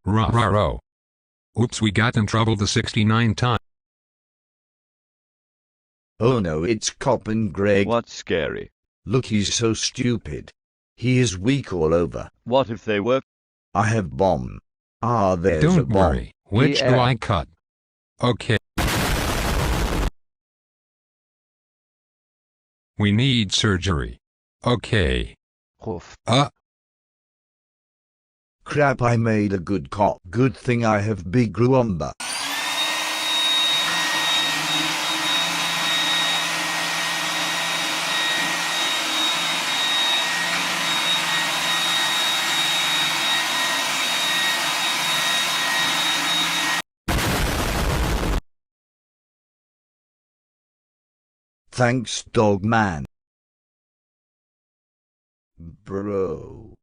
Rah-roh. Oops, we got in trouble the 69 time. Oh no, it's Cop and Greg. What's scary? Look, he's so stupid. He is weak all over. What if they work? I have bomb. Ah, there's a Don't bomb. worry. Which do Yeah. I cut? Okay. We need surgery. Okay. Oof. Crap, I made a good cop. Good thing I have big Ruamba. Thanks, dog man. Bro.